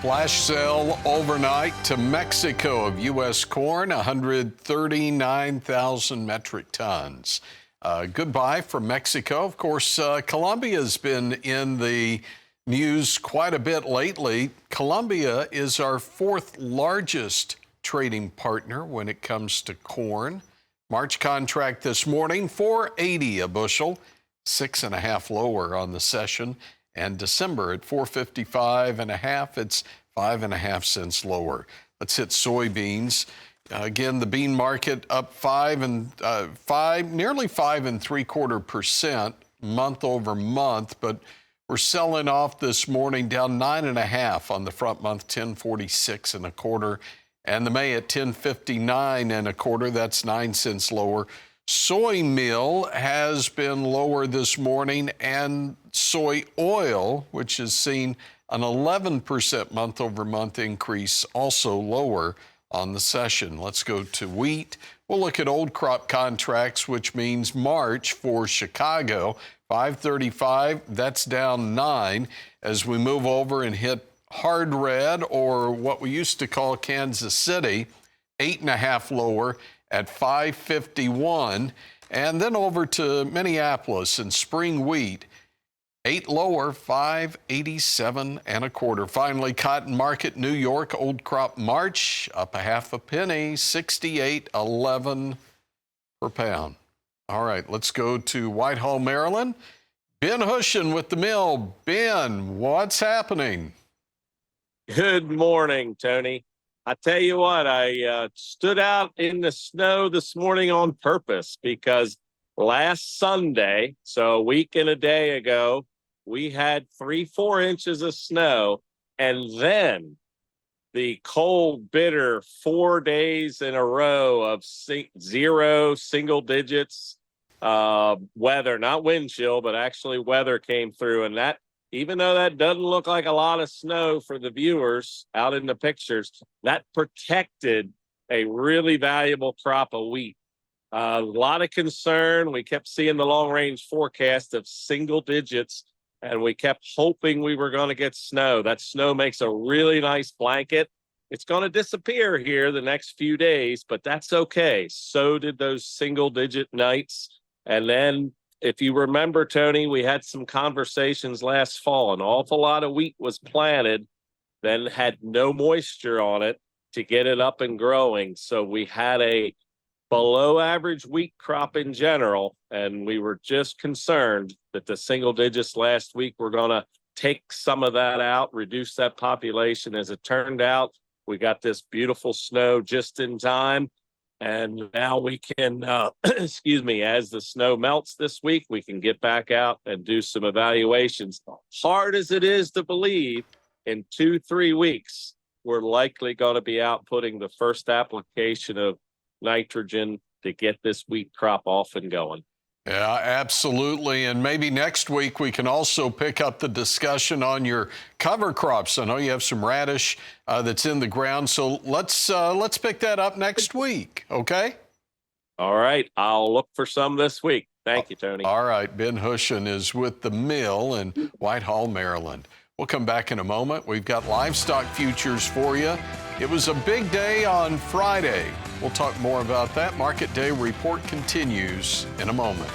Flash sale overnight to Mexico of U.S. corn, 139,000 metric tons. Goodbye from Mexico. Of course, Colombia's been in the news quite a bit lately. Colombia is our fourth largest trading partner when it comes to corn. March contract this morning, $4.80 a bushel, 6.5 lower on the session. And December at $4.55.5, it's 5.5 cents lower. Let's hit soybeans. Again, the bean market up nearly 5.75% month over month, but we're selling off this morning down 9.5 on the front month, 10.46 1/4, and the May at 10.59 1/4. That's 9 cents lower. Soy meal has been lower this morning, and soy oil, which has seen an 11% month over month increase, also lower on the session. Let's go to wheat. We'll look at old crop contracts, which means March for Chicago, 535. That's down 9. As we move over and hit hard red, or what we used to call Kansas City, 8.5 lower at 551. And then over to Minneapolis and spring wheat, 8 lower, 587 1/4. Finally, cotton market, New York, old crop March, up 0.5 penny, 68.11 per pound. All right, let's go to Whitehall, Maryland. Ben Hushon with the mill. Ben, what's happening? Good morning, Tony. I tell you what, I stood out in the snow this morning on purpose because last Sunday, so a week and a day ago, we had 3-4 inches of snow, and then the cold, bitter 4 days in a row of zero, single digits weather, not wind chill, but actually weather came through. And that, even though that doesn't look like a lot of snow for the viewers out in the pictures, that protected a really valuable crop of wheat. A lot of concern. We kept seeing the long-range forecast of single digits, and we kept hoping we were going to get snow. That snow makes a really nice blanket. It's going to disappear here the next few days, but that's okay. So did those single-digit nights. And then, if you remember, Tony, we had some conversations last fall. An awful lot of wheat was planted, then had no moisture on it to get it up and growing. So we had a below average wheat crop in general, and we were just concerned that the single digits last week were going to take some of that out, reduce that population. As it turned out, we got this beautiful snow just in time. And now we can, excuse me, as the snow melts this week, we can get back out and do some evaluations. Hard as it is to believe, in 2-3 weeks, we're likely going to be out putting the first application of nitrogen to get this wheat crop off and going. Yeah, absolutely. And maybe next week we can also pick up the discussion on your cover crops. I know you have some radish that's in the ground, so let's pick that up next week, okay? All right. I'll look for some this week. Thank you, Tony. All right. Ben Hushon is with the mill in Whitehall, Maryland. We'll come back in a moment. We've got livestock futures for you. It was a big day on Friday. We'll talk more about that. Market Day report continues in a moment.